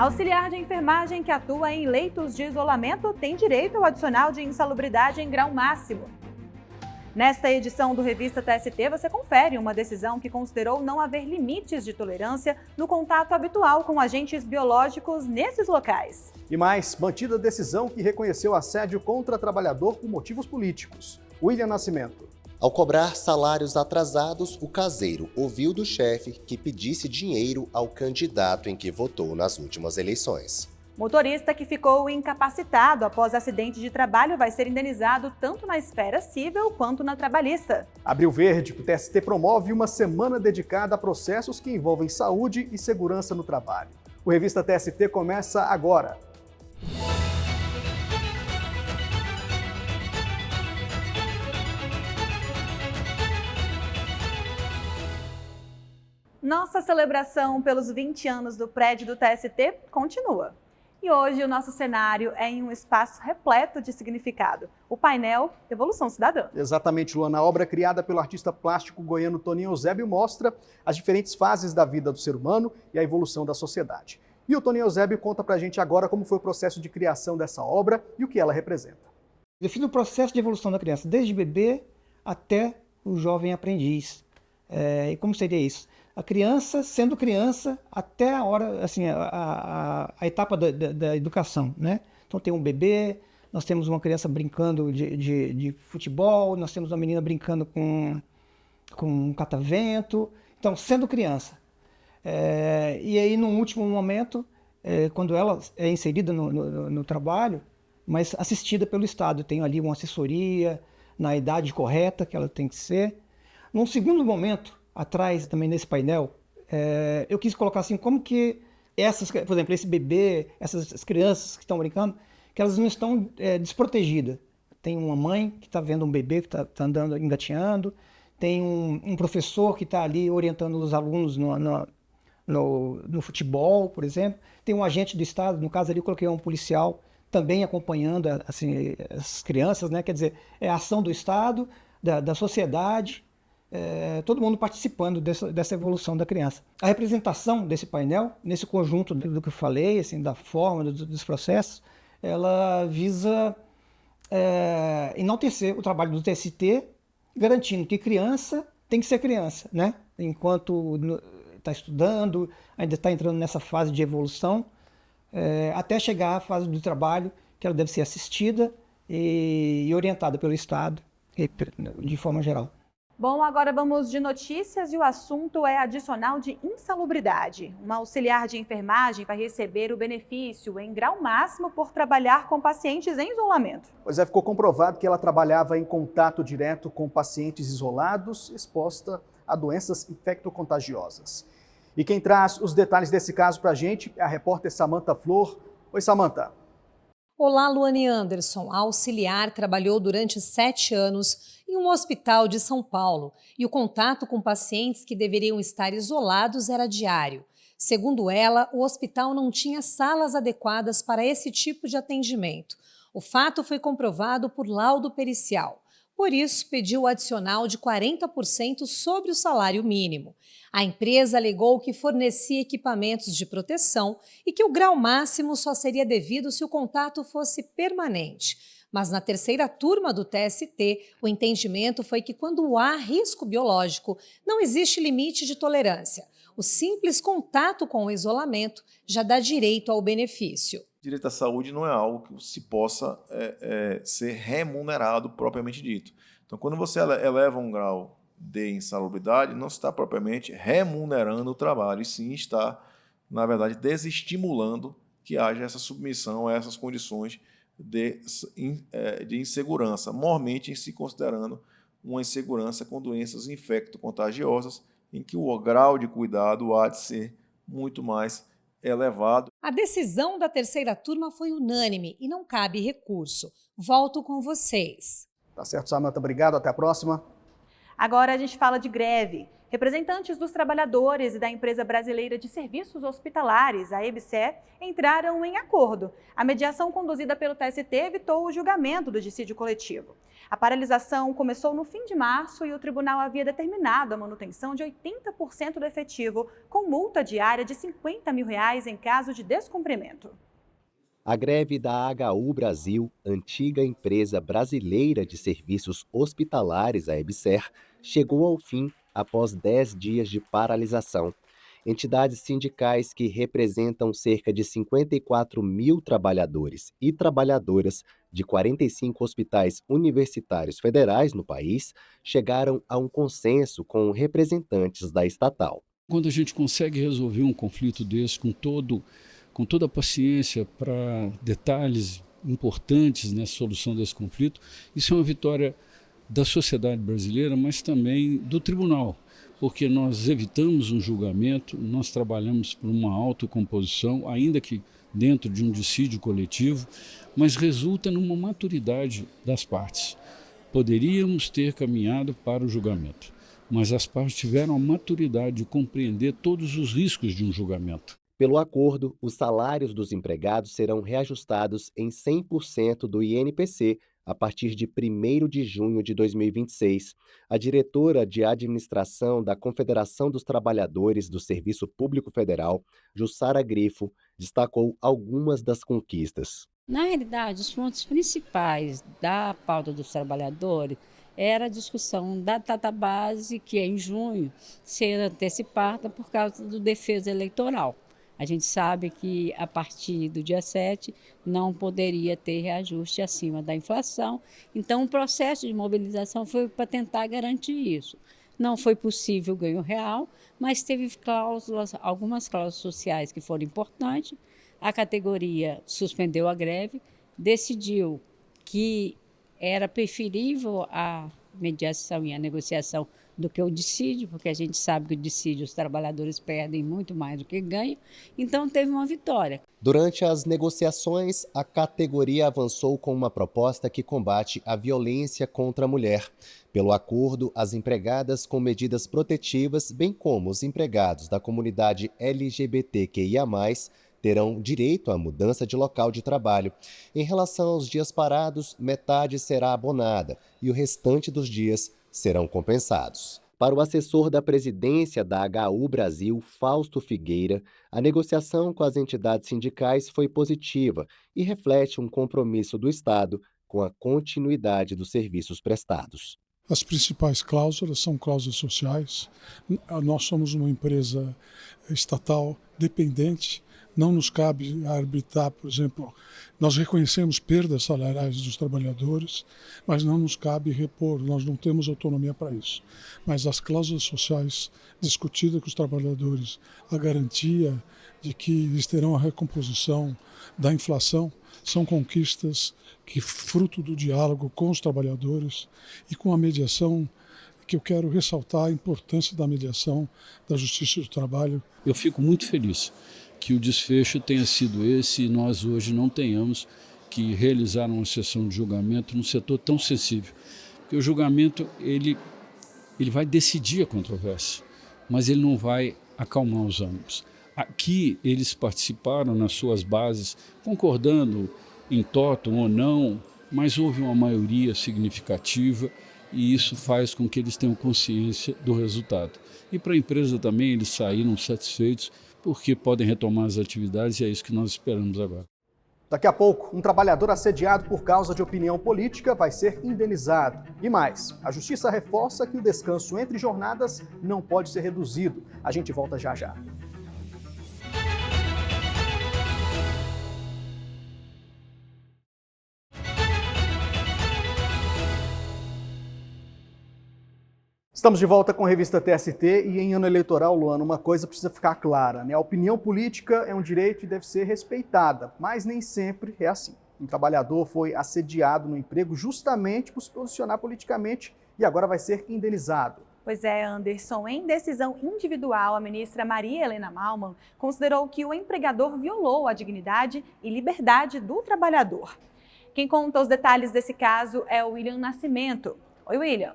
Auxiliar de enfermagem que atua em leitos de isolamento tem direito ao adicional de insalubridade em grau máximo. Nesta edição do Revista TST, você confere uma decisão que considerou não haver limites de tolerância no contato habitual com agentes biológicos nesses locais. E mais, mantida a decisão que reconheceu assédio contra trabalhador por motivos políticos. William Nascimento. Ao cobrar salários atrasados, o caseiro ouviu do chefe que pedisse dinheiro ao candidato em que votou nas últimas eleições. Motorista que ficou incapacitado após acidente de trabalho vai ser indenizado tanto na esfera civil quanto na trabalhista. Abril Verde, o TST promove uma semana dedicada a processos que envolvem saúde e segurança no trabalho. O Revista TST começa agora. Nossa celebração pelos 20 anos do prédio do TST continua. E hoje o nosso cenário é em um espaço repleto de significado, o painel Evolução Cidadã. Exatamente, Luana. A obra criada pelo artista plástico goiano Toninho Eusébio mostra as diferentes fases da vida do ser humano e a evolução da sociedade. E o Toninho Eusébio conta pra gente agora como foi o processo de criação dessa obra e o que ela representa. Define o processo de evolução da criança, desde bebê até o jovem aprendiz. E como seria isso? A criança, sendo criança, até a hora, assim, a etapa da educação, né? Então tem um bebê, nós temos uma criança brincando de futebol, nós temos uma menina brincando com um catavento. Então, sendo criança. E aí, no último momento, quando ela é inserida no trabalho, mas assistida pelo Estado, tem ali uma assessoria na idade correta que ela tem que ser. Num segundo momento, atrás também nesse painel, eu quis colocar assim, como que essas, por exemplo, esse bebê, essas crianças que estão brincando, que elas não estão desprotegidas. Tem uma mãe que está vendo um bebê que está andando, engateando, tem um professor que está ali orientando os alunos no futebol, por exemplo, tem um agente do Estado, no caso ali eu coloquei um policial também acompanhando assim, as crianças, né? Quer dizer, é a ação do Estado, da sociedade, todo mundo participando dessa evolução da criança. A representação desse painel, nesse conjunto do que eu falei, assim, da forma, dos processos, ela visa enaltecer o trabalho do TST, garantindo que criança tem que ser criança, né? Enquanto está estudando, ainda está entrando nessa fase de evolução, até chegar à fase do trabalho, que ela deve ser assistida e orientada pelo Estado, de forma geral. Bom, agora vamos de notícias e o assunto é adicional de insalubridade. Uma auxiliar de enfermagem vai receber o benefício em grau máximo por trabalhar com pacientes em isolamento. Pois ficou comprovado que ela trabalhava em contato direto com pacientes isolados, exposta a doenças infectocontagiosas. E quem traz os detalhes desse caso para a gente é a repórter Samantha Flor. Oi, Samantha. Olá, Luane Anderson. A auxiliar trabalhou durante 7 anos em um hospital de São Paulo e o contato com pacientes que deveriam estar isolados era diário. Segundo ela, o hospital não tinha salas adequadas para esse tipo de atendimento. O fato foi comprovado por laudo pericial. Por isso, pediu o adicional de 40% sobre o salário mínimo. A empresa alegou que fornecia equipamentos de proteção e que o grau máximo só seria devido se o contato fosse permanente. Mas na terceira turma do TST, o entendimento foi que quando há risco biológico, não existe limite de tolerância. O simples contato com o isolamento já dá direito ao benefício. Direito à saúde não é algo que se possa ser remunerado propriamente dito. Então, quando você eleva um grau de insalubridade, não está propriamente remunerando o trabalho, e sim está, na verdade, desestimulando que haja essa submissão a essas condições de insegurança, mormente se considerando uma insegurança com doenças infecto-contagiosas, em que o grau de cuidado há de ser muito mais elevado. A decisão da terceira turma foi unânime e não cabe recurso. Volto com vocês. Tá certo, Samantha. Obrigado. Até a próxima. Agora a gente fala de greve. Representantes dos trabalhadores e da Empresa Brasileira de Serviços Hospitalares, a EBSER, entraram em acordo. A mediação conduzida pelo TST evitou o julgamento do dissídio coletivo. A paralisação começou no fim de março e o tribunal havia determinado a manutenção de 80% do efetivo, com multa diária de R$50 mil em caso de descumprimento. A greve da HU Brasil, antiga Empresa Brasileira de Serviços Hospitalares, a EBSER, chegou ao fim após 10 dias de paralisação. Entidades sindicais que representam cerca de 54 mil trabalhadores e trabalhadoras de 45 hospitais universitários federais no país chegaram a um consenso com representantes da estatal. Quando a gente consegue resolver um conflito desse com toda a paciência para detalhes importantes nessa solução desse conflito, isso é uma vitória da sociedade brasileira, mas também do tribunal, porque nós evitamos um julgamento, nós trabalhamos por uma autocomposição, ainda que dentro de um dissídio coletivo, mas resulta numa maturidade das partes. Poderíamos ter caminhado para o julgamento, mas as partes tiveram a maturidade de compreender todos os riscos de um julgamento. Pelo acordo, os salários dos empregados serão reajustados em 100% do INPC a partir de 1º de junho de 2026. A diretora de administração da Confederação dos Trabalhadores do Serviço Público Federal, Jussara Grifo, destacou algumas das conquistas. Na realidade, os pontos principais da pauta dos trabalhadores era a discussão da database, que é em junho, ser antecipada por causa do defesa eleitoral. A gente sabe que a partir do dia 7 não poderia ter reajuste acima da inflação, então o processo de mobilização foi para tentar garantir isso. Não foi possível ganho real, mas teve algumas cláusulas sociais que foram importantes. A categoria suspendeu a greve, decidiu que era preferível a mediação e a negociação do que o dissídio, porque a gente sabe que o dissídio os trabalhadores perdem muito mais do que ganham, então teve uma vitória. Durante as negociações, a categoria avançou com uma proposta que combate a violência contra a mulher. Pelo acordo, as empregadas com medidas protetivas, bem como os empregados da comunidade LGBTQIA+, terão direito à mudança de local de trabalho. Em relação aos dias parados, metade será abonada e o restante dos dias serão compensados. Para o assessor da presidência da HU Brasil, Fausto Figueira, a negociação com as entidades sindicais foi positiva e reflete um compromisso do Estado com a continuidade dos serviços prestados. As principais cláusulas são cláusulas sociais. Nós somos uma empresa estatal dependente. Não nos cabe arbitrar, por exemplo, nós reconhecemos perdas salariais dos trabalhadores, mas não nos cabe repor, nós não temos autonomia para isso. Mas as cláusulas sociais discutidas com os trabalhadores, a garantia de que eles terão a recomposição da inflação, são conquistas que, fruto do diálogo com os trabalhadores e com a mediação, que eu quero ressaltar a importância da mediação da Justiça do Trabalho. Eu fico muito feliz que o desfecho tenha sido esse e nós hoje não tenhamos que realizar uma sessão de julgamento num setor tão sensível. Porque o julgamento ele vai decidir a controvérsia, mas ele não vai acalmar os ânimos. Aqui eles participaram nas suas bases, concordando em totum ou não, mas houve uma maioria significativa e isso faz com que eles tenham consciência do resultado. E para a empresa também eles saíram satisfeitos porque podem retomar as atividades e é isso que nós esperamos agora. Daqui a pouco, um trabalhador assediado por causa de opinião política vai ser indenizado. E mais, a Justiça reforça que o descanso entre jornadas não pode ser reduzido. A gente volta já já. Estamos de volta com a revista TST e em ano eleitoral, Luana, uma coisa precisa ficar clara, né? A opinião política é um direito e deve ser respeitada, mas nem sempre é assim. Um trabalhador foi assediado no emprego justamente por se posicionar politicamente e agora vai ser indenizado. Pois é, Anderson. Em decisão individual, a ministra Maria Helena Malman considerou que o empregador violou a dignidade e liberdade do trabalhador. Quem conta os detalhes desse caso é o William Nascimento. Oi, William.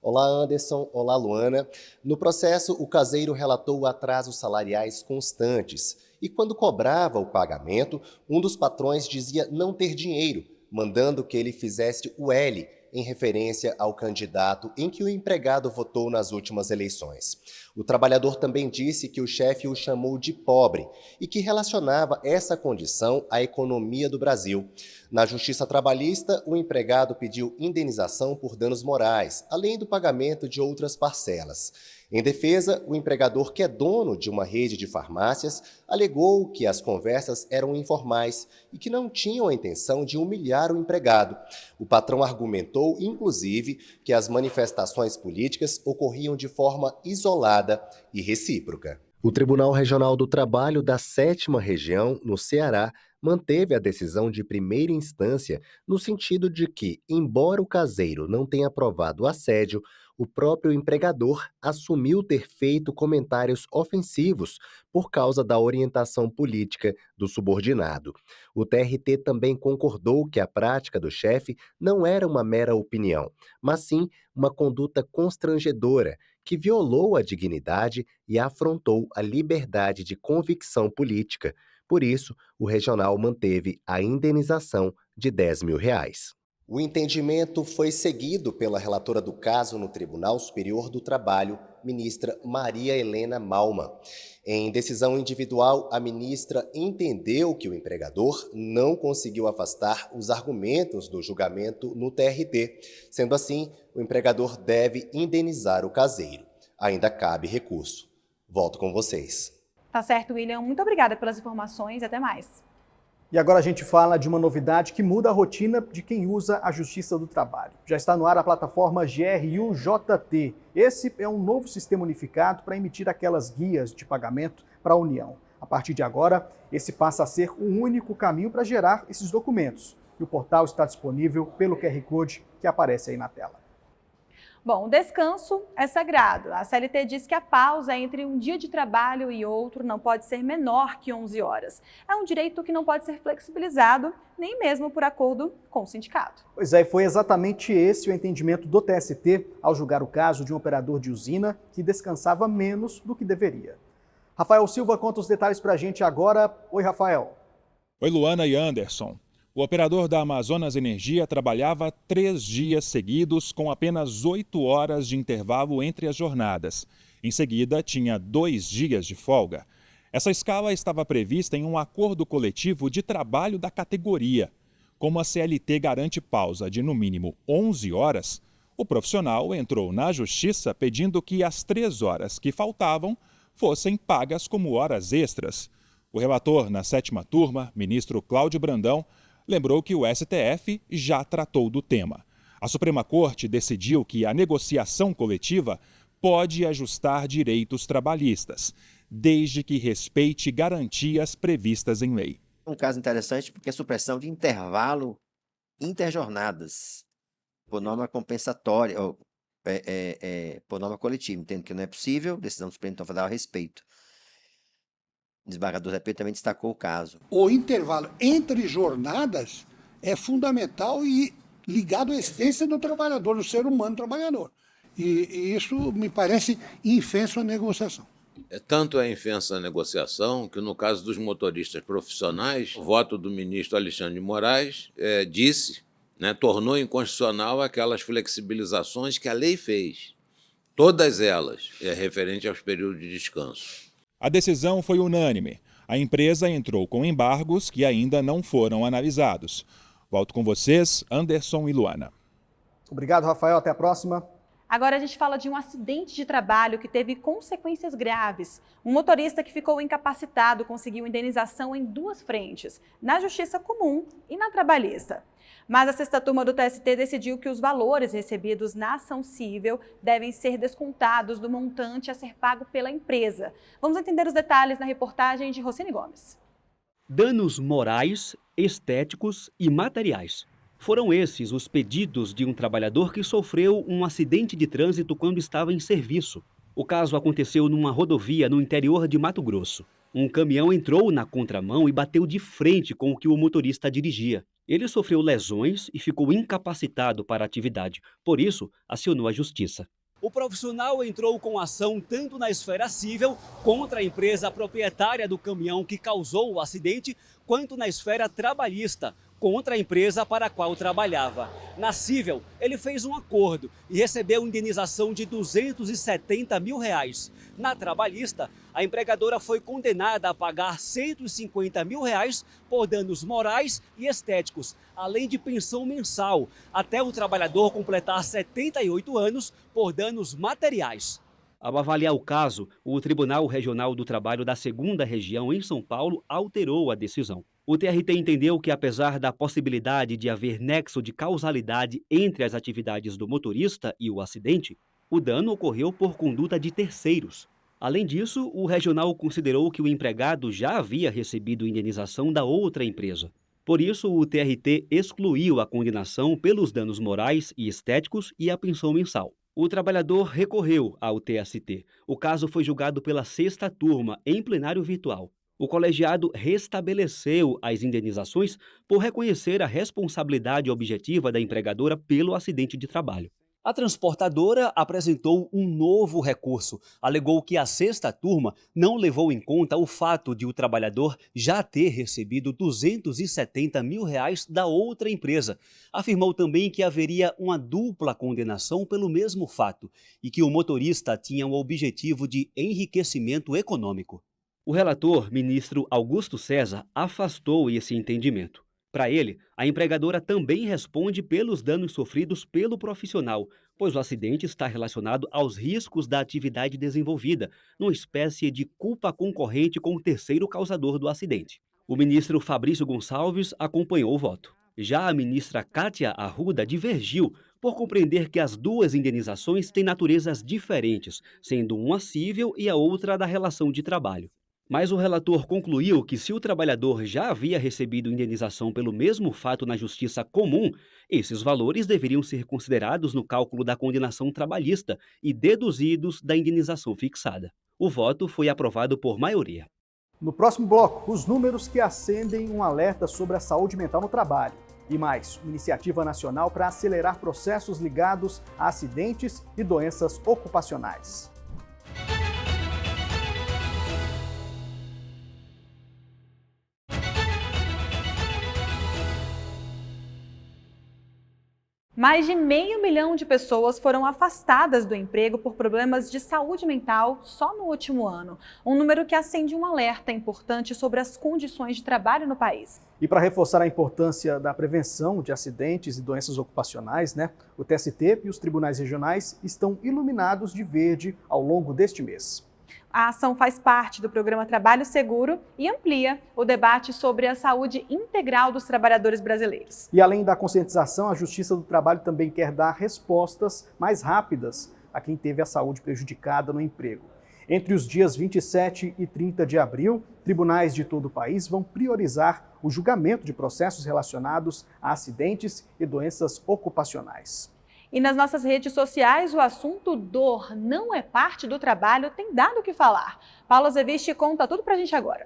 Olá, Anderson. Olá, Luana. No processo, o caseiro relatou atrasos salariais constantes e, quando cobrava o pagamento, um dos patrões dizia não ter dinheiro, mandando que ele fizesse o L, em referência ao candidato em que o empregado votou nas últimas eleições. O trabalhador também disse que o chefe o chamou de pobre e que relacionava essa condição à economia do Brasil. Na Justiça Trabalhista, o empregado pediu indenização por danos morais, além do pagamento de outras parcelas. Em defesa, o empregador, que é dono de uma rede de farmácias, alegou que as conversas eram informais e que não tinham a intenção de humilhar o empregado. O patrão argumentou, inclusive, que as manifestações políticas ocorriam de forma isolada e recíproca. O Tribunal Regional do Trabalho da 7ª Região, no Ceará, manteve a decisão de primeira instância no sentido de que, embora o caseiro não tenha provado o assédio, o próprio empregador assumiu ter feito comentários ofensivos por causa da orientação política do subordinado. O TRT também concordou que a prática do chefe não era uma mera opinião, mas sim uma conduta constrangedora que violou a dignidade e afrontou a liberdade de convicção política. Por isso, o regional manteve a indenização de R$10 mil. O entendimento foi seguido pela relatora do caso no Tribunal Superior do Trabalho, ministra Maria Helena Malman. Em decisão individual, a ministra entendeu que o empregador não conseguiu afastar os argumentos do julgamento no TRT. Sendo assim, o empregador deve indenizar o caseiro. Ainda cabe recurso. Volto com vocês. Tá certo, William. Muito obrigada pelas informações e até mais. E agora a gente fala de uma novidade que muda a rotina de quem usa a Justiça do Trabalho. Já está no ar a plataforma GRUJT. Esse é um novo sistema unificado para emitir aquelas guias de pagamento para a União. A partir de agora, esse passa a ser o único caminho para gerar esses documentos. E o portal está disponível pelo QR Code que aparece aí na tela. Bom, o descanso é sagrado. A CLT diz que a pausa entre um dia de trabalho e outro não pode ser menor que 11 horas. É um direito que não pode ser flexibilizado, nem mesmo por acordo com o sindicato. Pois é, foi exatamente esse o entendimento do TST ao julgar o caso de um operador de usina que descansava menos do que deveria. Rafael Silva conta os detalhes para a gente agora. Oi, Rafael. Oi, Luana e Anderson. O operador da Amazonas Energia trabalhava 3 dias seguidos com apenas 8 horas de intervalo entre as jornadas. Em seguida, tinha 2 dias de folga. Essa escala estava prevista em um acordo coletivo de trabalho da categoria. Como a CLT garante pausa de no mínimo 11 horas, o profissional entrou na Justiça pedindo que as 3 horas que faltavam fossem pagas como horas extras. O relator na 7ª turma, ministro Cláudio Brandão, lembrou que o STF já tratou do tema. A Suprema Corte decidiu que a negociação coletiva pode ajustar direitos trabalhistas, desde que respeite garantias previstas em lei. Um caso interessante porque a supressão de intervalo interjornadas por norma compensatória, ou por norma coletiva. Entendo que não é possível, decisão do Supremo Federal a respeito. O desembargador Zé Pedro também destacou o caso. O intervalo entre jornadas é fundamental e ligado à essência do trabalhador, do ser humano trabalhador. E isso me parece infenso à negociação. Tanto é infensa a negociação que, no caso dos motoristas profissionais, o voto do ministro Alexandre de Moraes tornou inconstitucional aquelas flexibilizações que a lei fez. Todas elas referente aos períodos de descanso. A decisão foi unânime. A empresa entrou com embargos que ainda não foram analisados. Volto com vocês, Anderson e Luana. Obrigado, Rafael. Até a próxima. Agora a gente fala de um acidente de trabalho que teve consequências graves. Um motorista que ficou incapacitado conseguiu indenização em 2 frentes, na Justiça Comum e na Trabalhista. Mas a 6ª turma do TST decidiu que os valores recebidos na ação civil devem ser descontados do montante a ser pago pela empresa. Vamos entender os detalhes na reportagem de Rocine Gomes. Danos morais, estéticos e materiais. Foram esses os pedidos de um trabalhador que sofreu um acidente de trânsito quando estava em serviço. O caso aconteceu numa rodovia no interior de Mato Grosso. Um caminhão entrou na contramão e bateu de frente com o que o motorista dirigia. Ele sofreu lesões e ficou incapacitado para a atividade. Por isso, acionou a justiça. O profissional entrou com ação tanto na esfera civil contra a empresa proprietária do caminhão que causou o acidente, quanto na esfera trabalhista contra a empresa para a qual trabalhava. Na civil, ele fez um acordo e recebeu indenização de R$270 mil. Na trabalhista, a empregadora foi condenada a pagar R$150 mil por danos morais e estéticos, além de pensão mensal, até o trabalhador completar 78 anos por danos materiais. Ao avaliar o caso, o Tribunal Regional do Trabalho da 2ª Região em São Paulo alterou a decisão. O TRT entendeu que, apesar da possibilidade de haver nexo de causalidade entre as atividades do motorista e o acidente, o dano ocorreu por conduta de terceiros. Além disso, o regional considerou que o empregado já havia recebido indenização da outra empresa. Por isso, o TRT excluiu a condenação pelos danos morais e estéticos e a pensão mensal. O trabalhador recorreu ao TST. O caso foi julgado pela 6ª turma, em plenário virtual. O colegiado restabeleceu as indenizações por reconhecer a responsabilidade objetiva da empregadora pelo acidente de trabalho. A transportadora apresentou um novo recurso. Alegou que a 6ª turma não levou em conta o fato de o trabalhador já ter recebido R$270 mil da outra empresa. Afirmou também que haveria uma dupla condenação pelo mesmo fato e que o motorista tinha o objetivo de enriquecimento econômico. O relator, ministro Augusto César, afastou esse entendimento. Para ele, a empregadora também responde pelos danos sofridos pelo profissional, pois o acidente está relacionado aos riscos da atividade desenvolvida, numa espécie de culpa concorrente com o terceiro causador do acidente. O ministro Fabrício Gonçalves acompanhou o voto. Já a ministra Kátia Arruda divergiu por compreender que as duas indenizações têm naturezas diferentes, sendo uma civil e a outra da relação de trabalho. Mas o relator concluiu que se o trabalhador já havia recebido indenização pelo mesmo fato na justiça comum, esses valores deveriam ser considerados no cálculo da condenação trabalhista e deduzidos da indenização fixada. O voto foi aprovado por maioria. No próximo bloco, os números que acendem um alerta sobre a saúde mental no trabalho. E mais, uma iniciativa nacional para acelerar processos ligados a acidentes e doenças ocupacionais. Mais de 500 mil de pessoas foram afastadas do emprego por problemas de saúde mental só no último ano. Um número que acende um alerta importante sobre as condições de trabalho no país. E para reforçar a importância da prevenção de acidentes e doenças ocupacionais, o TST e os tribunais regionais estão iluminados de verde ao longo deste mês. A ação faz parte do programa Trabalho Seguro e amplia o debate sobre a saúde integral dos trabalhadores brasileiros. E além da conscientização, a Justiça do Trabalho também quer dar respostas mais rápidas a quem teve a saúde prejudicada no emprego. Entre os dias 27 e 30 de abril, tribunais de todo o país vão priorizar o julgamento de processos relacionados a acidentes e doenças ocupacionais. E nas nossas redes sociais, o assunto dor não é parte do trabalho tem dado o que falar. Paula Zevisti conta tudo pra gente agora.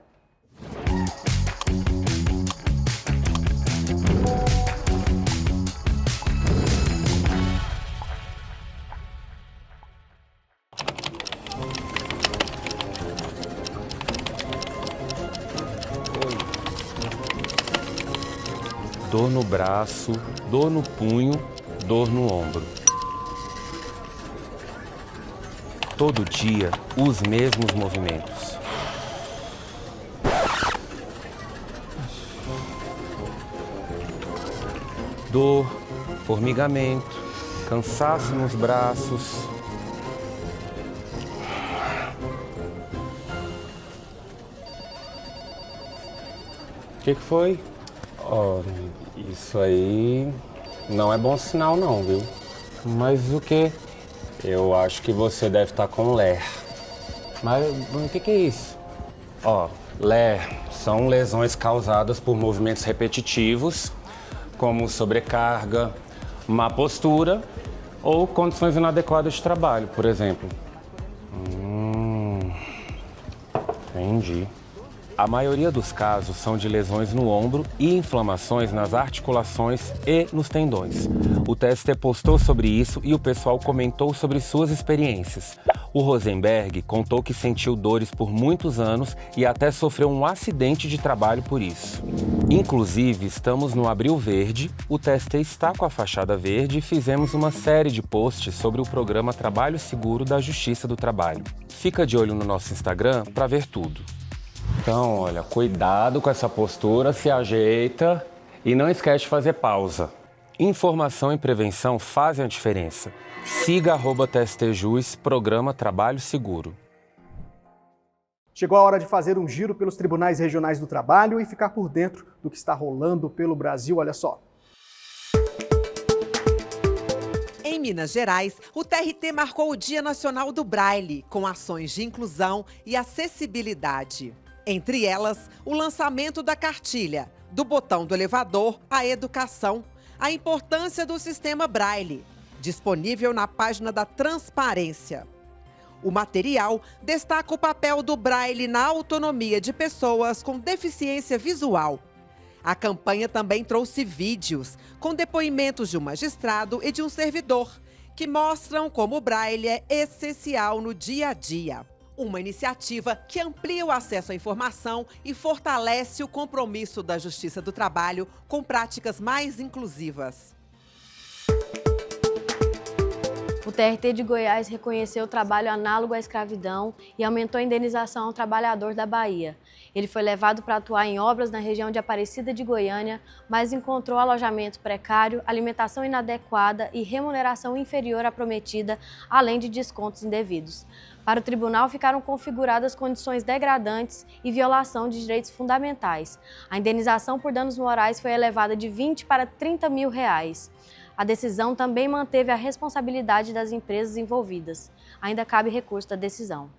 Dor no braço, dor no punho, dor no ombro. Todo dia, os mesmos movimentos. Dor, formigamento, cansaço nos braços. O que foi? Oh, isso aí não é bom sinal não, viu? Mas o quê? Eu acho que você deve estar com LER. Mas o que é isso? Ó, LER são lesões causadas por movimentos repetitivos, como sobrecarga, má postura ou condições inadequadas de trabalho, por exemplo. Entendi. A maioria dos casos são de lesões no ombro e inflamações nas articulações e nos tendões. O TST postou sobre isso e o pessoal comentou sobre suas experiências. O Rosenberg contou que sentiu dores por muitos anos e até sofreu um acidente de trabalho por isso. Inclusive, estamos no Abril Verde, o TST está com a fachada verde e fizemos uma série de posts sobre o programa Trabalho Seguro da Justiça do Trabalho. Fica de olho no nosso Instagram para ver tudo. Então, olha, cuidado com essa postura, se ajeita e não esquece de fazer pausa. Informação e prevenção fazem a diferença. Siga @TSTJus, programa Trabalho Seguro. Chegou a hora de fazer um giro pelos tribunais regionais do trabalho e ficar por dentro do que está rolando pelo Brasil. Olha só. Em Minas Gerais, o TRT marcou o Dia Nacional do Braille, com ações de inclusão e acessibilidade. Entre elas, o lançamento da cartilha, do botão do elevador à educação, a importância do sistema Braille, disponível na página da Transparência. O material destaca o papel do Braille na autonomia de pessoas com deficiência visual. A campanha também trouxe vídeos com depoimentos de um magistrado e de um servidor, que mostram como o Braille é essencial no dia a dia. Uma iniciativa que amplia o acesso à informação e fortalece o compromisso da Justiça do Trabalho com práticas mais inclusivas. O TRT de Goiás reconheceu o trabalho análogo à escravidão e aumentou a indenização ao trabalhador da Bahia. Ele foi levado para atuar em obras na região de Aparecida de Goiânia, mas encontrou alojamento precário, alimentação inadequada e remuneração inferior à prometida, além de descontos indevidos. Para o tribunal, ficaram configuradas condições degradantes e violação de direitos fundamentais. A indenização por danos morais foi elevada de 20 para 30 mil reais. A decisão também manteve a responsabilidade das empresas envolvidas. Ainda cabe recurso da decisão.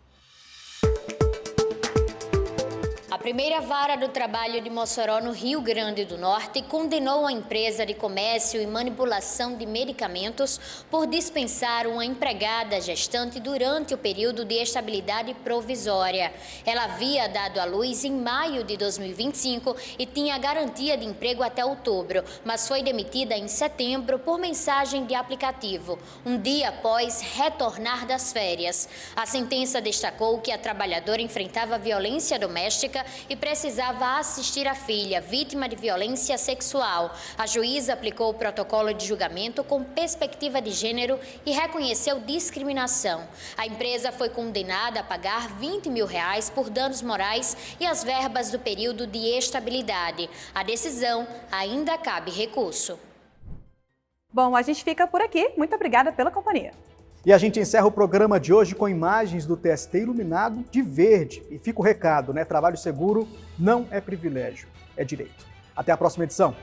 A primeira vara do trabalho de Mossoró, no Rio Grande do Norte, condenou a empresa de comércio e manipulação de medicamentos por dispensar uma empregada gestante durante o período de estabilidade provisória. Ela havia dado à luz em maio de 2025 e tinha garantia de emprego até outubro, mas foi demitida em setembro por mensagem de aplicativo, um dia após retornar das férias. A sentença destacou que a trabalhadora enfrentava violência doméstica e precisava assistir a filha, vítima de violência sexual. A juíza aplicou o protocolo de julgamento com perspectiva de gênero e reconheceu discriminação. A empresa foi condenada a pagar 20 mil reais por danos morais e as verbas do período de estabilidade. A decisão ainda cabe recurso. Bom, a gente fica por aqui. Muito obrigada pela companhia. E a gente encerra o programa de hoje com imagens do TST iluminado de verde. E fica o recado, né? Trabalho seguro não é privilégio, é direito. Até a próxima edição.